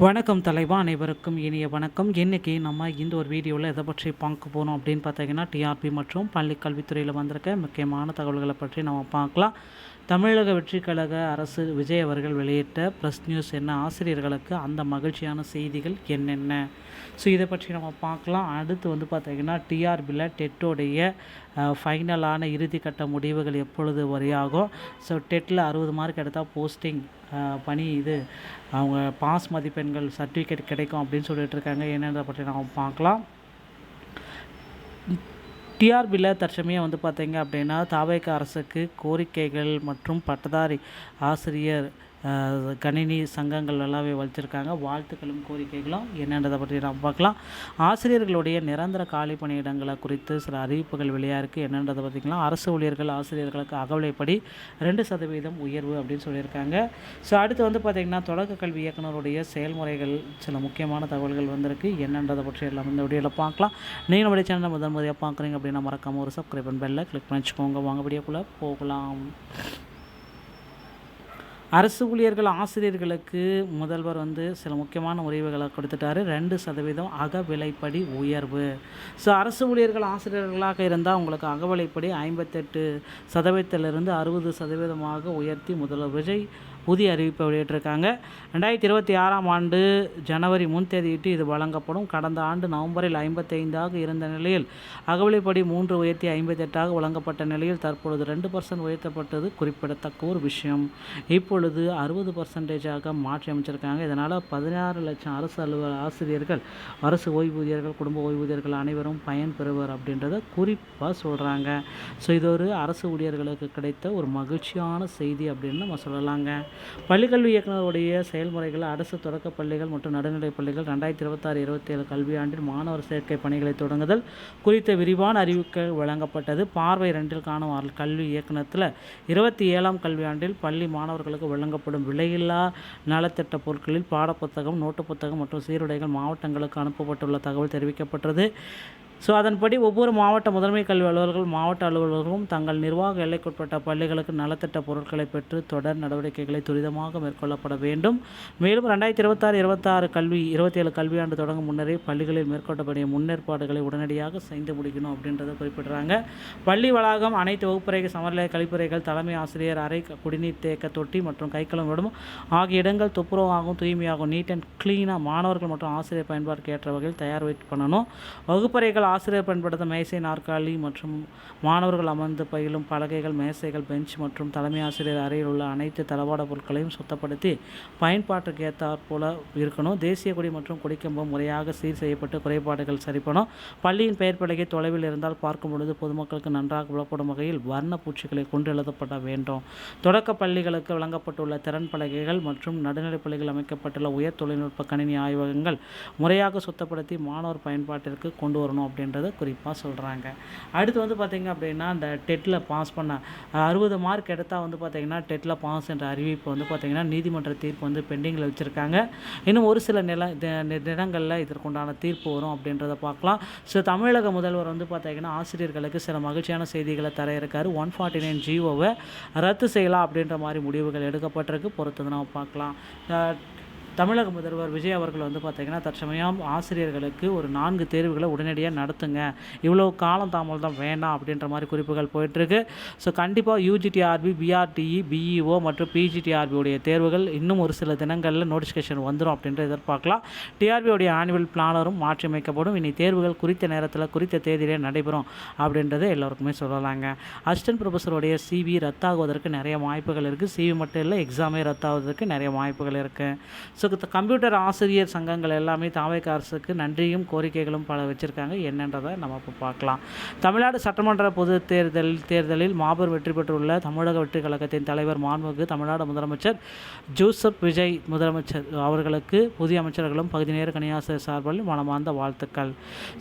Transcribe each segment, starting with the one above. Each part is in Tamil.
வணக்கம் தலைவா, அனைவருக்கும் இனிய வணக்கம். இன்றைக்கி நம்ம இந்த ஒரு வீடியோவில் எதை பற்றி பார்க்க போகிறோம் அப்படின்னு பார்த்தீங்கன்னா, டிஆர்பி மற்றும் பள்ளி கல்வித்துறையில் வந்திருக்க முக்கியமான தகவல்களை பற்றி நம்ம பார்க்கலாம். தமிழக வெற்றிக் கழக அரசு விஜய் அவர்கள் வெளியிட்ட ப்ரெஸ் நியூஸ் என்ன, ஆசிரியர்களுக்கு அந்த மகிழ்ச்சியான செய்திகள் என்னென்ன, ஸோ இதை பற்றி நம்ம பார்க்கலாம். அடுத்து பார்த்திங்கன்னா டிஆர்பியில் டெட்டோடைய ஃபைனலான இறுதிக்கட்ட முடிவுகள் எப்பொழுது வரையாகும். ஸோ டெட்டில் 60 மார்க் எடுத்தால் போஸ்டிங் பணி அவங்க பாஸ் மதிப்பெண்கள் சர்டிஃபிகேட் கிடைக்கும் அப்படின்னு சொல்லிட்டு இருக்காங்க. என்னென்றதை பற்றி நம்ம பார்க்கலாம். டிஆர்பியில் தற்சமயம் பார்த்தீங்க அப்படின்னா தாவேக அரசுக்கு கோரிக்கைகள் மற்றும் பட்டதாரி ஆசிரியர் கணினி சங்கங்கள் எல்லாமே வச்சிருக்காங்க. வாழ்த்துக்களும் கோரிக்கைகளும் என்னன்றதை பற்றி நாம் பார்க்கலாம். ஆசிரியர்களுடைய நிரந்தர காலி பணியிடங்களை குறித்து சில அறிவிப்புகள் வெளியாக என்னன்றதை பார்த்திங்கன்னா, அரசு ஊழியர்கள் ஆசிரியர்களுக்கு அகவலைப்படி 2% உயர்வு அப்படின்னு சொல்லியிருக்காங்க. ஸோ அடுத்து பார்த்திங்கன்னா தொடக்க கல்வி இயக்குனருடைய செயல்முறைகள் சில முக்கியமான தகவல்கள் வந்திருக்கு. என்னன்றதை பற்றி எல்லாம் இந்த வீடியோவில் பார்க்கலாம். நீங்கள் நம்முடைய சேனலை முதல் முறையாக பார்க்குறீங்க அப்படின்னா மறக்காமல் ஒரு சப்ஸ்கிரைப் பண்ண பெல்லை கிளிக் பண்ணி வச்சுக்கோங்க. வாங்க வீடியோக்குள்ளே போகலாம். அரசு ஊழியர்கள் ஆசிரியர்களுக்கு முதல்வர் சில முக்கியமான உரிமைகளை கொடுத்துட்டாரு. 2% அகவிலைப்படி உயர்வு. ஸோ அரசு ஊழியர்கள் ஆசிரியர்களாக இருந்தால் உங்களுக்கு அகவிலைப்படி 58% 60% உயர்த்தி முதல்வர் விஜய் புதிய அறிவிப்பை வெளியிட்டிருக்காங்க. 2026ஆம் ஆண்டு ஜனவரி 3 இது வழங்கப்படும். கடந்த ஆண்டு நவம்பரில் 55 இருந்த நிலையில் அகவிலைப்படி 3 உயர்த்தி 58 வழங்கப்பட்ட நிலையில் தற்பொழுது 2% உயர்த்தப்பட்டது குறிப்பிடத்தக்க ஒரு விஷயம். இப்பொழுது 60% மாற்றி அமைச்சிருக்காங்க. இதனால் 16 லட்சம் அரசு ஆசிரியர்கள், அரசு ஓய்வூதியர்கள், குடும்ப ஓய்வூதியர்கள் அனைவரும் பயன் பெறுவர் அப்படின்றத குறிப்பாக சொல்கிறாங்க. ஸோ இது ஒரு அரசு ஊழியர்களுக்கு கிடைத்த ஒரு மகிழ்ச்சியான செய்தி அப்படின்னு நம்ம சொல்லலாங்க. பள்ளிக்கல்வி இயக்குநருடைய செயல்முறைகள் அரசு தொடக்க பள்ளிகள் மற்றும் நடுநிலைப் பள்ளிகள் 2026-27 கல்வியாண்டில் மாணவர் சேர்க்கை பணிகளை தொடங்குதல் குறித்த விரிவான அறிவிக்கை வழங்கப்பட்டது. பார்வை 2 காணும் கல்வி இயக்குநத்தில் 27ஆம் கல்வியாண்டில் பள்ளி மாணவர்களுக்கு வழங்கப்படும் விலையில்லா நலத்திட்ட பொருட்களில் பாடப்புத்தகம், நோட்டு புத்தகம் மற்றும் சீருடைகள் மாவட்டங்களுக்கு அனுப்பப்பட்டுள்ள தகவல் தெரிவிக்கப்பட்டது. ஸோ அதன்படி ஒவ்வொரு மாவட்ட முதன்மை கல்வி அலுவலர்கள், மாவட்ட அலுவலர்களும் தங்கள் நிர்வாக எல்லைக்குட்பட்ட பள்ளிகளுக்கு நலத்திட்ட பொருட்களை பெற்று தொடர் நடவடிக்கைகளை துரிதமாக மேற்கொள்ளப்பட வேண்டும். மேலும் 2026-26 27 கல்வியாண்டு தொடங்கும் முன்னரே பள்ளிகளில் மேற்கொள்ளப்படிய முன்னேற்பாடுகளை உடனடியாக செய்து முடிக்கணும் அப்படின்றத குறிப்பிடுறாங்க. பள்ளி வளாகம், அனைத்து வகுப்பறைகள், சமநிலை கழிப்பறைகள், தலைமை ஆசிரியர் அறை, குடிநீர் தேக்க தொட்டி மற்றும் கைக்கலம் விடும் ஆகிய இடங்கள் துப்புரவாகவும் தூய்மையாகவும் நீட் அண்ட் க்ளீனாக மாணவர்கள் மற்றும் ஆசிரியர் பயன்பாட்டுக்கு ஏற்ற வகையில் தயார் பண்ணணும். வகுப்பறைகள் ஆசிரியர் பயன்படுத்த மேசை, நாற்காலி மற்றும் மாணவர்கள் அமர்ந்து பயிலும் பலகைகள், மேசைகள், பெஞ்ச் மற்றும் தலைமை ஆசிரியர் அறையில் உள்ள அனைத்து தளவாட பொருட்களையும் சுத்தப்படுத்தி பயன்பாட்டுக்கு ஏற்றாற் போல இருக்கணும். தேசிய கொடி மற்றும் கொடிக்கம்பம் முறையாக சீர் செய்யப்பட்டு குறைபாடுகள் சரிப்படும். பள்ளியின் பெயர் பலகை தொலைவில் இருந்தால் பார்க்கும் பொழுது பொதுமக்களுக்கு நன்றாக புலப்படும் வகையில் வர்ண பூச்சிகளை கொண்டு எழுதப்பட வேண்டும். தொடக்க பள்ளிகளுக்கு வழங்கப்பட்டுள்ள திறன் பலகைகள் மற்றும் நடுநிலைப் பள்ளிகள் அமைக்கப்பட்டுள்ள உயர் தொழில்நுட்ப கணினி ஆய்வகங்கள் முறையாக சுத்தப்படுத்தி மாணவர் பயன்பாட்டிற்கு கொண்டு வரணும் அப்படின்றத குறிப்பாக சொல்கிறாங்க. அடுத்து பார்த்திங்க அப்படின்னா இந்த டெட்டில் பாஸ் பண்ண 60 மார்க் எடுத்தால் பார்த்திங்கன்னா டெட்டில் பாஸ் என்ற அறிவிப்பு பார்த்திங்கன்னா நீதிமன்ற தீர்ப்பு பெண்டிங்கில் வச்சுருக்காங்க. இன்னும் ஒரு சில நிலங்களில் இதற்குண்டான தீர்ப்பு வரும் அப்படின்றத பார்க்கலாம். ஸோ தமிழக முதல்வர் பார்த்திங்கன்னா ஆசிரியர்களுக்கு சில மகிழ்ச்சியான செய்திகளை தர இருக்காரு. 149 ஜிஓவை ரத்து செய்யலாம் அப்படின்ற மாதிரி முடிவுகள் எடுக்கப்பட்டிருக்கு. பொறுத்து நம்ம பார்க்கலாம். தமிழக முதல்வர் விஜய் அவர்கள் பார்த்திங்கன்னா தற்சமயம் ஆசிரியர்களுக்கு ஒரு 4 தேர்வுகளை உடனடியாக நடத்துங்க, இவ்வளோ காலம் தாமதம் வேண்டாம் அப்படின்ற மாதிரி குறிப்புகள் போயிட்டுருக்கு. ஸோ கண்டிப்பாக யூஜிடிஆர்பி, பிஆர்டிஇ, பிஇஓ மற்றும் பிஜிடிஆர்பி உடைய தேர்வுகள் இன்னும் ஒரு சில தினங்களில் நோட்டிஃபிகேஷன் வந்துடும் அப்படின்ற எதிர்பார்க்கலாம். டிஆர்பியோடைய ஆனுவல் பிளானரும் மாற்றி அமைக்கப்படும். இனி தேர்வுகள் குறித்த நேரத்தில் குறித்த தேதியிலே நடைபெறும் அப்படின்றது எல்லோருக்குமே சொல்லலாங்க. அசிஸ்டன்ட் ப்ரொஃபஸருடைய சிவி ரத்தாகுவதற்கு நிறைய வாய்ப்புகள் இருக்குது. சிவி மட்டும் இல்லை, எக்ஸாமே ரத்தாகுவதற்கு நிறைய வாய்ப்புகள் இருக்குது. ஸோ கம்ப்யூட்டர் ஆசிரியர் சங்கங்கள் எல்லாமே தாவேக அரசுக்கு நன்றியும் கோரிக்கைகளும் பல வச்சுருக்காங்க. என்னன்றதை நம்ம இப்போ பார்க்கலாம். தமிழ்நாடு சட்டமன்ற பொது தேர்தலில் மாபெரும் வெற்றி பெற்றுள்ள தமிழக வெற்றி கழகத்தின் தலைவர் மாண்புமிகு தமிழ்நாடு முதலமைச்சர் ஜோசப் விஜய் முதலமைச்சர் அவர்களுக்கு புதிய அமைச்சர்களும் பகுதி நேர கணியாசிரியர் சார்பில் மனமார்ந்த வாழ்த்துக்கள்.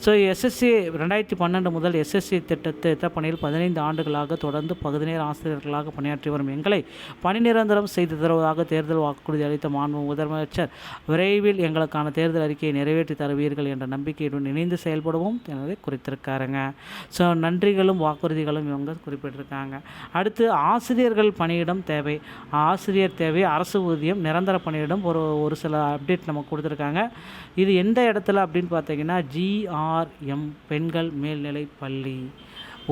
ஸோ எஸ்எஸ்சி 2012 முதல் எஸ்எஸ்சி திட்ட பணியில் 15 ஆண்டுகளாக தொடர்ந்து பகுதி நேர ஆசிரியர்களாக பணியாற்றி வரும் எங்களை பணி நிரந்தரம் செய்து தருவதாக தேர்தல் வாக்குறுதி அளித்த மாண்புமிகு முதலமைச்சர் அமைச்சர் விரைவில் எங்களுக்கான தேர்தல் அறிக்கையை நிறைவேற்றி தருவீர்கள் என்ற நம்பிக்கையுடன் இணைந்து செயல்படுவோம் என்பதை குறித்திருக்காருங்க. ஸோ நன்றிகளும் வாக்குறுதிகளும் இவங்க குறிப்பிட்டிருக்காங்க. அடுத்து ஆசிரியர்கள் பணியிடம் தேவை, ஆசிரியர் தேவை, அரசு ஊதியம், நிரந்தர பணியிடம் ஒரு சில அப்டேட் நமக்கு கொடுத்துருக்காங்க. இது எந்த இடத்துல அப்படின்னு பார்த்தீங்கன்னா GRM பெண்கள் மேல்நிலை பள்ளி,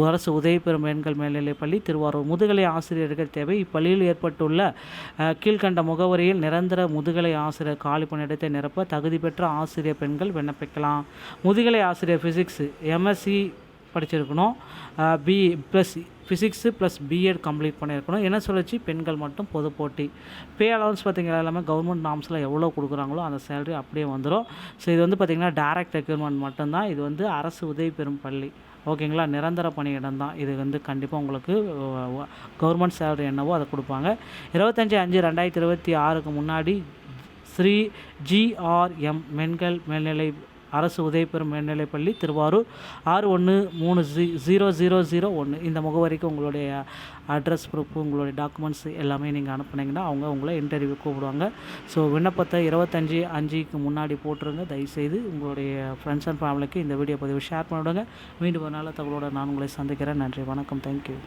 அரசு உதவி பெறும் பெண்கள் மேல்நிலைப் பள்ளி திருவாரூர். முதுகலை ஆசிரியர்கள் தேவை. இப்பள்ளியில் ஏற்பட்டுள்ள கீழ்கண்ட முகவரியில் நிரந்தர முதுகலை ஆசிரியர் காலி பணியிடத்தை நிரப்ப தகுதி பெற்ற ஆசிரியர் பெண்கள் விண்ணப்பிக்கலாம். முதுகலை ஆசிரியர் ஃபிசிக்ஸ் MSc படிச்சிருக்கணும், ஃபிசிக்ஸு ப்ளஸ் பிஎட் கம்ப்ளீட் பண்ணியிருக்கணும். என்ன சொல்லிச்சு, பெண்கள் மட்டும் பொது போட்டி. பே அலவன்ஸ் பார்த்திங்கன்னா எல்லாமே கவர்மெண்ட் நார்ம்ஸில் எவ்வளோ கொடுக்குறாங்களோ அந்த சேலரி அப்படியே வந்துடும். ஸோ இது வந்து பார்த்திங்கன்னா டைரக்ட் ரெக்ரூட்மெண்ட் மட்டும்தான். இது வந்து அரசு உதவி பெறும் பள்ளி, ஓகேங்களா, நிரந்தர பணியிடம் தான். இது வந்து கண்டிப்பாக உங்களுக்கு கவர்மெண்ட் சேலரி என்னவோ அதை கொடுப்பாங்க. 25/5/2026 முன்னாடி ஸ்ரீ GRM பெண்கள் மேல்நிலை அரசு உதவி பெறும் மேல்நிலைப்பள்ளி திருவாரூர் 61300001 இந்த முகவரிக்கு உங்களுடைய அட்ரஸ் ப்ரூஃப், உங்களுடைய டாக்குமெண்ட்ஸ் எல்லாமே நீங்கள் அனுப்புனீங்கன்னா அவங்க உங்களை இன்டர்வியூ கூப்பிடுவாங்க. ஸோ விண்ணப்பத்தை 25/5 முன்னாடி போட்டுருங்க. தயவுசெய்து உங்களுடைய ஃப்ரெண்ட்ஸ் அண்ட் ஃபேமிலிக்கு இந்த வீடியோ பதிவு ஷேர் பண்ணிவிடுங்க. மீண்டும் ஒரு நல்ல தகவலோடு நான் உங்களை சந்திக்கிறேன். நன்றி, வணக்கம், தேங்க்யூ.